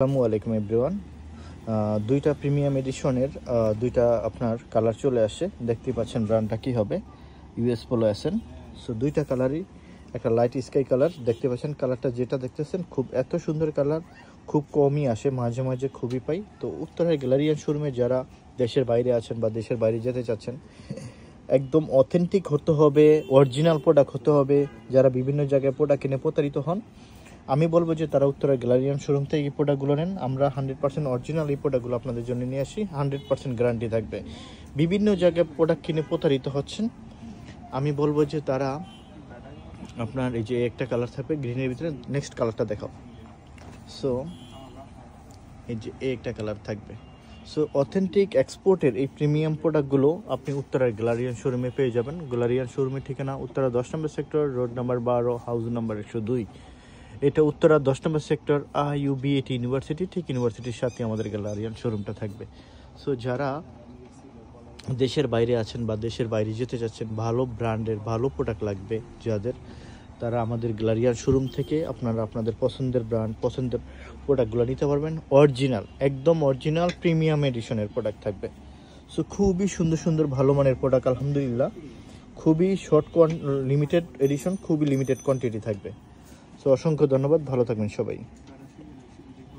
আসসালামু আলাইকুম এভরিওয়ান। দুইটা প্রিমিয়াম এডিশনের দুইটা আপনার কালার চলে আসে, দেখতেই পাচ্ছেন ব্র্যান্ডটা কী হবে, ইউএস পোলো এসএন। সো দুইটা কালারই, একটা লাইট স্কাই কালার দেখতে পাচ্ছেন, কালারটা যেটা দেখতেছেন খুব এত সুন্দর কালার, খুব কমই আসে, মাঝে মাঝে খুবই পাই। তো উত্তরের গ্যালারিয়ান শোরুমে যারা দেশের বাইরে আছেন বা দেশের বাইরে যেতে চাচ্ছেন, একদম অথেন্টিক হতে হবে, অরিজিনাল প্রোডাক্ট হতে হবে। যারা বিভিন্ন জায়গায় প্রোডাক্ট কিনে প্রতারিত হন, আমি বলবো যে তারা উত্তরের গ্যালারিয়ান শোরুম থেকে এই প্রোডাক্টগুলো নেন। আমরা 100% অরিজিনাল এই প্রোডাক্টগুলো আপনাদের জন্য নিয়ে আসি, 100% গ্যারান্টি থাকবে। বিভিন্ন জায়গায় প্রোডাক্ট কিনে প্রতারিত হচ্ছেন, আমি বলবো যে তারা আপনার এই যে একটা কালার থাকবে গ্রিনের ভিতরে, নেক্সট কালারটা দেখাও। সো এই যে একটা কালার থাকবে। সো অথেন্টিক এক্সপোর্টের এই প্রিমিয়াম প্রোডাক্টগুলো আপনি উত্তরার গ্যালারিয়ান শোরুমে পেয়ে যাবেন। গ্যালারিয়ান শোরুমের ঠিকানা উত্তরা 10 নম্বর sector, road number 12, house number 102। এটা উত্তরা 10 নম্বর সেক্টর, IUBAT ইউনিভার্সিটি, ঠিক ইউনিভার্সিটির সাথে আমাদের গ্যালারিয়ান শোরুমটা থাকবে। সো যারা দেশের বাইরে আছেন বা দেশের বাইরে যেতে চাচ্ছেন, ভালো ব্র্যান্ডের ভালো প্রোডাক্ট লাগবে যাদের, তারা আমাদের গ্যালারিয়ান শোরুম থেকে আপনারা আপনাদের পছন্দের ব্র্যান্ড, পছন্দের প্রোডাক্টগুলো নিতে পারবেন। অরিজিনাল, একদম অরিজিনাল প্রিমিয়াম এডিশনের প্রোডাক্ট থাকবে। সো খুবই সুন্দর সুন্দর ভালো মানের প্রোডাক্ট, আলহামদুলিল্লাহ। খুবই লিমিটেড এডিশন, খুবই লিমিটেড কোয়ান্টিটি থাকবে। সো অসংখ্য ধন্যবাদ, ভালো থাকবেন সবাই।